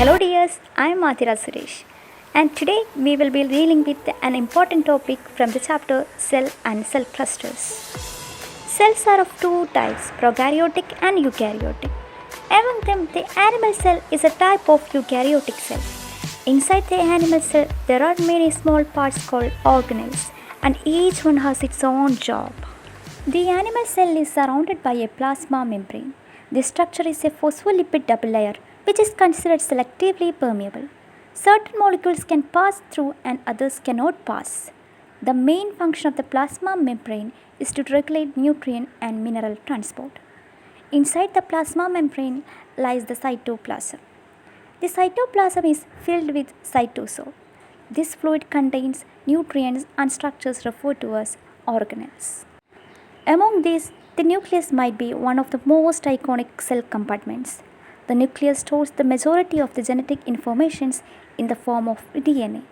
Hello dears, I am Mathira Suresh and today we will be dealing with an important topic from the chapter Cell and Cell Clusters. Cells are of two types, prokaryotic and eukaryotic. Among them, the animal cell is a type of eukaryotic cell. Inside the animal cell, there are many small parts called organelles and each one has its own job. The animal cell is surrounded by a plasma membrane. This structure is a phospholipid double layer which is considered selectively permeable. Certain molecules can pass through and others cannot pass. The main function of the plasma membrane is to regulate nutrient and mineral transport. Inside the plasma membrane lies the cytoplasm. The cytoplasm is filled with cytosol. This fluid contains nutrients and structures referred to as organelles. Among these, the nucleus might be one of the most iconic cell compartments. The nucleus stores the majority of the genetic informations in the form of DNA.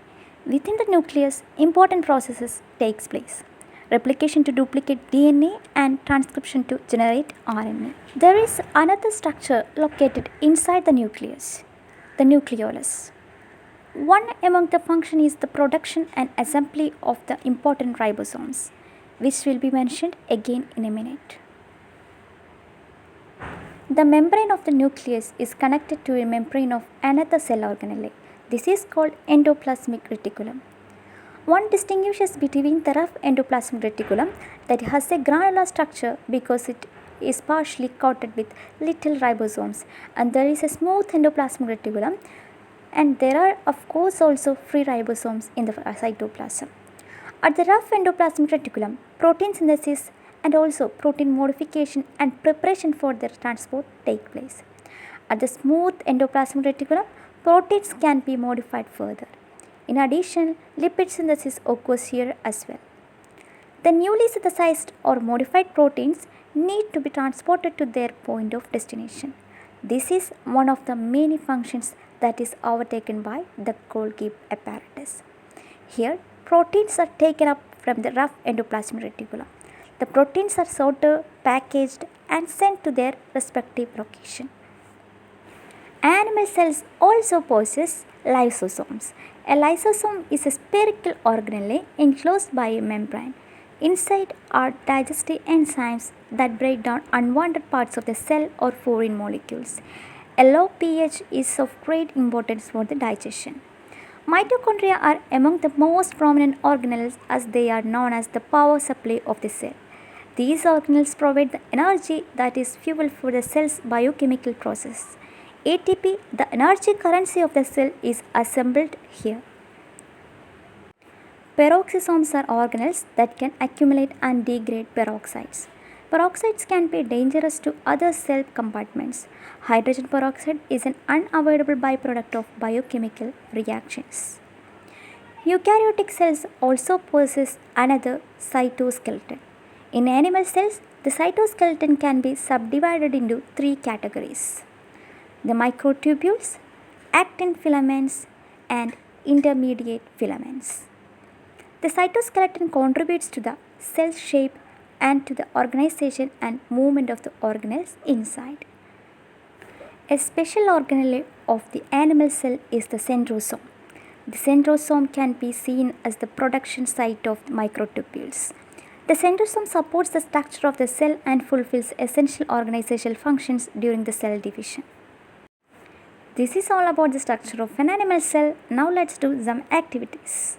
Within the nucleus, important processes takes place. Replication to duplicate DNA and transcription to generate RNA. There is another structure located inside the nucleus, the nucleolus. One among the functions is the production and assembly of the important ribosomes, which will be mentioned again in a minute. The membrane of the nucleus is connected to a membrane of another cell organelle. This is called endoplasmic reticulum. One distinguishes between the rough endoplasmic reticulum that has a granular structure because it is partially coated with little ribosomes, and there is a smooth endoplasmic reticulum, and there are of course also free ribosomes in the cytoplasm. At the rough endoplasmic reticulum, protein synthesis and also protein modification and preparation for their transport take place. At the smooth endoplasmic reticulum, proteins can be modified further. In addition, lipid synthesis occurs here as well. The newly synthesized or modified proteins need to be transported to their point of destination. This is one of the many functions that is overtaken by the Golgi apparatus. Here, proteins are taken up from the rough endoplasmic reticulum. The proteins are sorted, packaged and sent to their respective location. Animal cells also possess lysosomes. A lysosome is a spherical organelle enclosed by a membrane. Inside are digestive enzymes that break down unwanted parts of the cell or foreign molecules. A low pH is of great importance for the digestion. Mitochondria are among the most prominent organelles as they are known as the power supply of the cell. These organelles provide the energy that is fuel for the cell's biochemical process. ATP, the energy currency of the cell, is assembled here. Peroxisomes are organelles that can accumulate and degrade peroxides. Peroxides can be dangerous to other cell compartments. Hydrogen peroxide is an unavoidable byproduct of biochemical reactions. Eukaryotic cells also possess another cytoskeleton. In animal cells, the cytoskeleton can be subdivided into three categories: the microtubules, actin filaments, and intermediate filaments. The cytoskeleton contributes to the cell shape and to the organization and movement of the organelles inside. A special organelle of the animal cell is the centrosome. The centrosome can be seen as the production site of microtubules. The centrosome supports the structure of the cell and fulfills essential organizational functions during the cell division. This is all about the structure of an animal cell. Now let's do some activities.